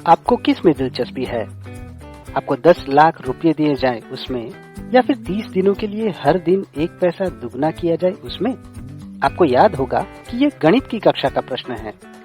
आपको किस में दिलचस्पी है? आपको 10 लाख रुपए दिए जाएं उसमें, या फिर 30 दिनों के लिए हर दिन 1 पैसा दुगना किया जाए उसमें? आपको याद होगा कि ये गणित की कक्षा का प्रश्न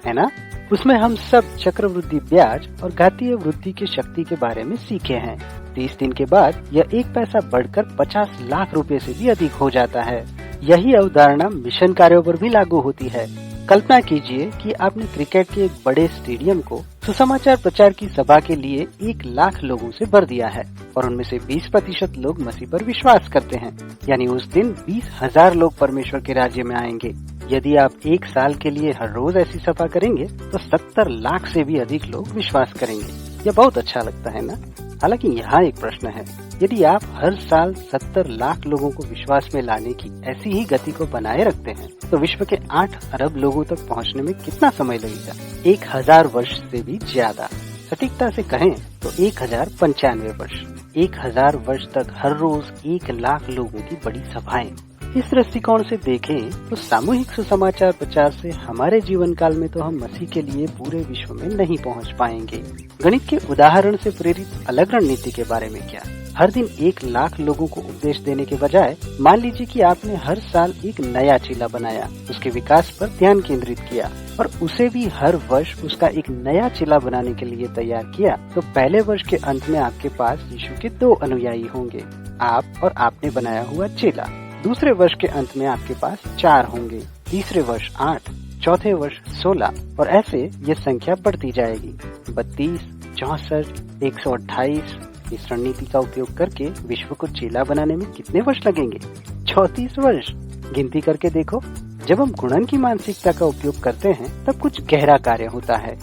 है ना? उसमें हम सब चक्रवृद्धि ब्याज और घातीय वृद्धि की शक्ति के बारे में सीखे हैं। 30 दिन के बाद यह 1 पैसा बढ़कर 50 लाख रुपए से भी अधिक हो जाता है। यही अवधारणा मिशन कार्यों पर भी लागू होती है। कल्पना कीजिए कि आपने क्रिकेट के एक बड़े स्टेडियम को सुसमाचार प्रचार की सभा के लिए 1 लाख लोगों से भर दिया है और उनमें से 20% लोग मसीह पर विश्वास करते हैं। यानी उस दिन 20,000 लोग परमेश्वर के राज्य में आएंगे। यदि आप 1 साल के लिए हर रोज ऐसी सभा करेंगे तो 70 लाख से भी अधिक लोग विश्वास करेंगे। यह बहुत अच्छा लगता है ना? हालांकि यहाँ एक प्रश्न है, यदि आप हर साल 70 लाख लोगों को विश्वास में लाने की ऐसी ही गति को बनाए रखते हैं तो विश्व के 8 अरब लोगों तक पहुँचने में कितना समय लगेगा? 1000 वर्ष से भी ज्यादा। सटीकता से कहें तो 1095 वर्ष। 1000 वर्ष तक हर रोज 1 लाख लोगों की बड़ी सभाएं। इस दृष्टिकोण से देखें तो सामूहिक सुसमाचार प्रचार से हमारे जीवन काल में तो हम मसीह के लिए पूरे विश्व में नहीं पहुंच पाएंगे। गणित के उदाहरण से प्रेरित अलग रणनीति के बारे में क्या? हर दिन 1 लाख लोगों को उपदेश देने के बजाय मान लीजिए कि आपने हर साल एक नया चेला बनाया, उसके विकास पर ध्यान केंद्रित किया और उसे भी हर वर्ष उसका एक नया चेला बनाने के लिए तैयार किया, तो पहले वर्ष के अंत में आपके पास यीशु के 2 अनुयायी होंगे, आप और आपने बनाया हुआ चेला। दूसरे वर्ष के अंत में आपके पास 4 होंगे, तीसरे वर्ष 8, चौथे वर्ष 16 और ऐसे ये संख्या बढ़ती जाएगी। 32, 64, 128। इस रणनीति का उपयोग करके विश्व को चेला बनाने में कितने वर्ष लगेंगे? 34 वर्ष। गिनती करके देखो। जब हम गुणन की मानसिकता का उपयोग करते हैं तब कुछ गहरा कार्य होता है।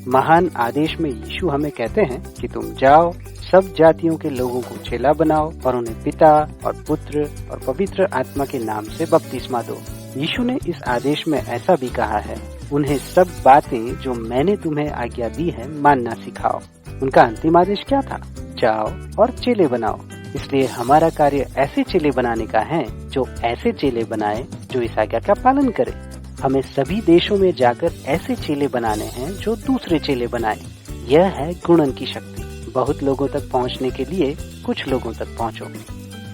महान आदेश में यीशु हमें कहते हैं कि तुम जाओ, सब जातियों के लोगों को चेला बनाओ और उन्हें पिता और पुत्र और पवित्र आत्मा के नाम से बपतिस्मा दो। यीशु ने इस आदेश में ऐसा भी कहा है, उन्हें सब बातें जो मैंने तुम्हें आज्ञा दी है मानना सिखाओ। उनका अंतिम आदेश क्या था? जाओ और चेले बनाओ। इसलिए हमारा कार्य ऐसे चेले बनाने का है जो ऐसे चेले बनाए जो इस आज्ञा का पालन करे। हमें सभी देशों में जाकर ऐसे चेले बनाने हैं जो दूसरे चेले बनाए। यह है गुणन की शक्ति। बहुत लोगों तक पहुंचने के लिए कुछ लोगों तक पहुंचो।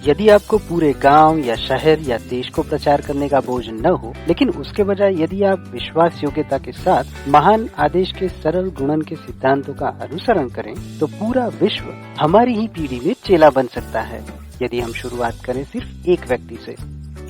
यदि आपको पूरे गांव या शहर या देश को प्रचार करने का बोझ न हो, लेकिन उसके बजाय यदि आप विश्वास योग्यता के साथ महान आदेश के सरल गुणन के सिद्धांतों का अनुसरण करें, तो पूरा विश्व हमारी ही पीढ़ी में चेला बन सकता है। यदि हम शुरुआत करें सिर्फ एक व्यक्ति से।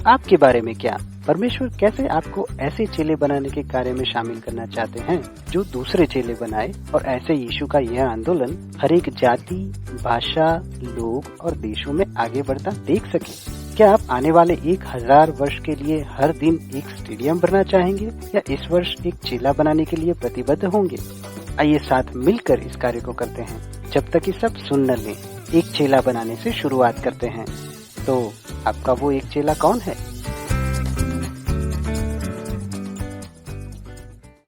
आपके बारे में क्या? परमेश्वर कैसे आपको ऐसे चेले बनाने के कार्य में शामिल करना चाहते हैं जो दूसरे चेले बनाए, और ऐसे यीशु का यह आंदोलन हर एक जाति, भाषा, लोग और देशों में आगे बढ़ता देख सके? क्या आप आने वाले 1000 वर्ष के लिए हर दिन एक स्टेडियम भरना चाहेंगे या इस वर्ष एक चेला बनाने के लिए प्रतिबद्ध होंगे? आइए साथ मिलकर इस कार्य को करते हैं। जब तक कि सब सुन न लें, एक चेला बनाने से शुरुआत करते हैं। तो आपका वो एक चेला कौन है?